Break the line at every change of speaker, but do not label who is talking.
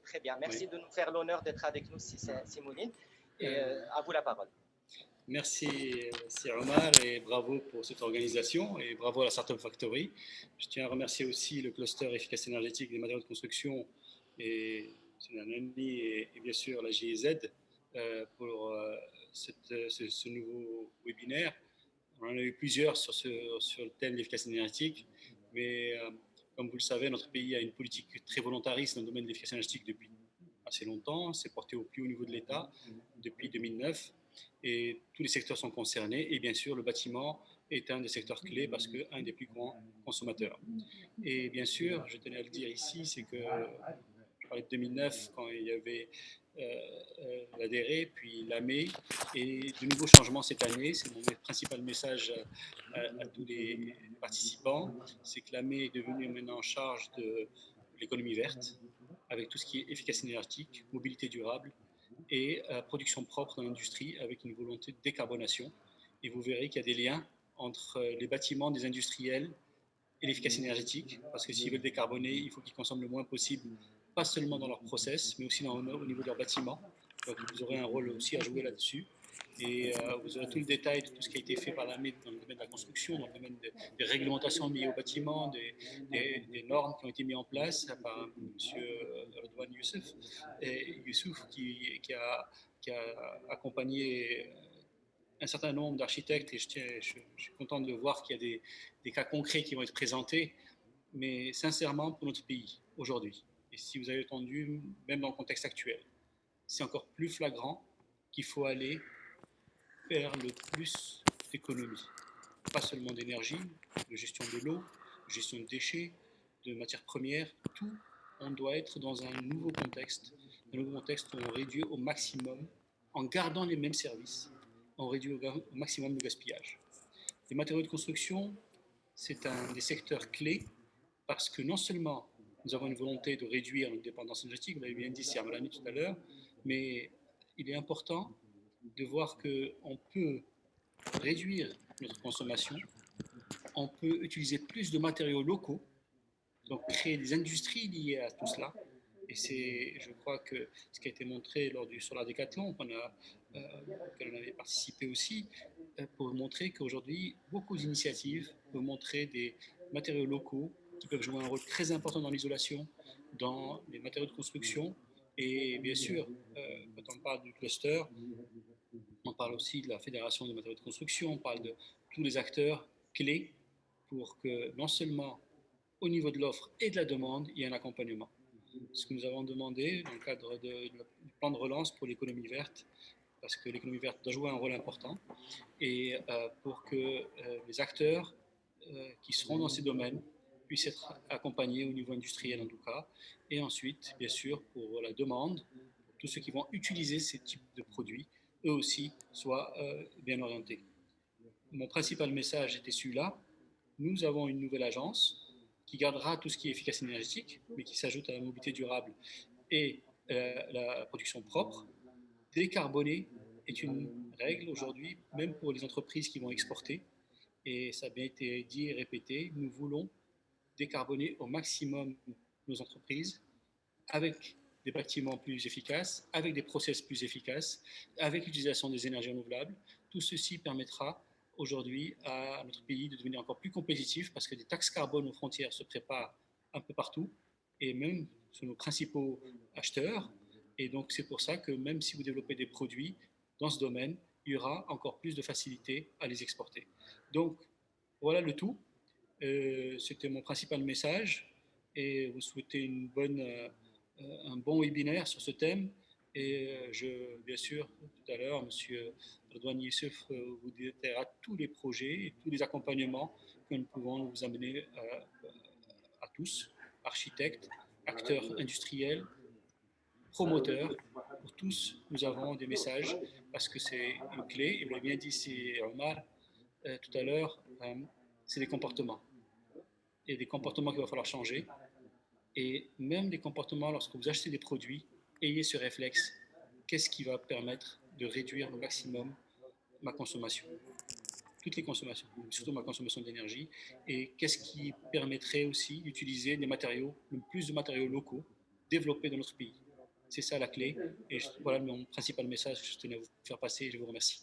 Très bien.
Oui.
Merci de nous faire l'honneur d'être avec nous, Simouline. Et à vous la parole.
Merci Omar et bravo pour cette organisation et bravo à la Startup Factory. Je tiens à remercier aussi le cluster efficace énergétique des matériaux de construction et Senanani et bien sûr la GIZ pour ce nouveau webinaire. On en a eu plusieurs sur le thème de l'efficacité énergétique, mais comme vous le savez, notre pays a une politique très volontariste dans le domaine de l'efficacité énergétique depuis assez longtemps. C'est porté au plus haut niveau de l'État depuis 2009 et tous les secteurs sont concernés. Et bien sûr, le bâtiment est un des secteurs clés parce qu'un des plus grands consommateurs. Et bien sûr, je tenais à le dire ici, c'est que je parlais de 2009 quand il y avait l'ADR, puis l'AME, et de nouveaux changements cette année. C'est mon principal message à tous les participants, c'est que l'AME est devenue maintenant en charge de l'économie verte, avec tout ce qui est efficacité énergétique, mobilité durable et production propre dans l'industrie, avec une volonté de décarbonation. Et vous verrez qu'il y a des liens entre les bâtiments des industriels et l'efficacité énergétique, parce que s'ils veulent décarboner, il faut qu'ils consomment le moins possible, pas seulement dans leur process, mais aussi au niveau de leur bâtiment. Donc vous aurez un rôle aussi à jouer là-dessus. Et vous aurez tout le détail de tout ce qui a été fait par l'AME dans le domaine de la construction, dans le domaine des réglementations liées au bâtiment, des normes qui ont été mises en place par M. Redouane Youssouf qui a accompagné un certain nombre d'architectes et je suis content de voir qu'il y a des cas concrets qui vont être présentés, mais sincèrement pour notre pays aujourd'hui. Et si vous avez entendu, même dans le contexte actuel, c'est encore plus flagrant qu'il faut aller faire le plus d'économies, pas seulement d'énergie, de gestion de l'eau, de gestion de déchets, de matières premières, tout. On doit être dans un nouveau contexte où on réduit au maximum, en gardant les mêmes services, on réduit au maximum le gaspillage. Les matériaux de construction, c'est un des secteurs clés parce que non seulement nous avons une volonté de réduire notre dépendance énergétique, vous l'avez bien dit, c'est Armelani tout à l'heure, mais il est important de voir qu'on peut réduire notre consommation, on peut utiliser plus de matériaux locaux, donc créer des industries liées à tout cela. Et c'est, je crois que ce qui a été montré lors du Solar Décathlon, auquel on avait participé aussi, pour montrer qu'aujourd'hui, beaucoup d'initiatives peuvent montrer des matériaux locaux qui peuvent jouer un rôle très important dans l'isolation, dans les matériaux de construction. Et bien sûr, quand on parle du cluster, on parle aussi de la Fédération des matériaux de construction, on parle de tous les acteurs clés pour que non seulement au niveau de l'offre et de la demande, il y ait un accompagnement. Ce que nous avons demandé dans le cadre du plan de relance pour l'économie verte, parce que l'économie verte doit jouer un rôle important, et pour que les acteurs qui seront dans ces domaines puissent être accompagnés au niveau industriel en tout cas, et ensuite, bien sûr, pour la demande, pour tous ceux qui vont utiliser ces types de produits, eux aussi soient bien orientés. Mon principal message était celui-là. Nous avons une nouvelle agence qui gardera tout ce qui est efficacité énergétique, mais qui s'ajoute à la mobilité durable et la production propre. Décarboner est une règle aujourd'hui, même pour les entreprises qui vont exporter. Et ça a bien été dit et répété, nous voulons décarboner au maximum nos entreprises avec des bâtiments plus efficaces, avec des process plus efficaces, avec l'utilisation des énergies renouvelables. Tout ceci permettra aujourd'hui à notre pays de devenir encore plus compétitif parce que des taxes carbone aux frontières se préparent un peu partout et même sur nos principaux acheteurs. Et donc c'est pour ça que même si vous développez des produits dans ce domaine, il y aura encore plus de facilité à les exporter. Donc voilà le tout. C'était mon principal message et vous souhaitez un bon webinaire sur ce thème. Et bien sûr, tout à l'heure, M. Redouane Youssouf vous détaillera tous les projets et tous les accompagnements que nous pouvons vous amener à tous, architectes, acteurs industriels, promoteurs. Pour tous, nous avons des messages parce que c'est une clé. Et vous l'avez bien dit, c'est Omar tout à l'heure, c'est des comportements. Il y a des comportements qu'il va falloir changer. Et même des comportements, lorsque vous achetez des produits, ayez ce réflexe. Qu'est-ce qui va permettre de réduire au maximum ma consommation? Toutes les consommations, surtout ma consommation d'énergie. Et qu'est-ce qui permettrait aussi d'utiliser des matériaux, le plus de matériaux locaux développés dans notre pays? C'est ça la clé. Et voilà mon principal message que je tenais à vous faire passer. Je vous remercie.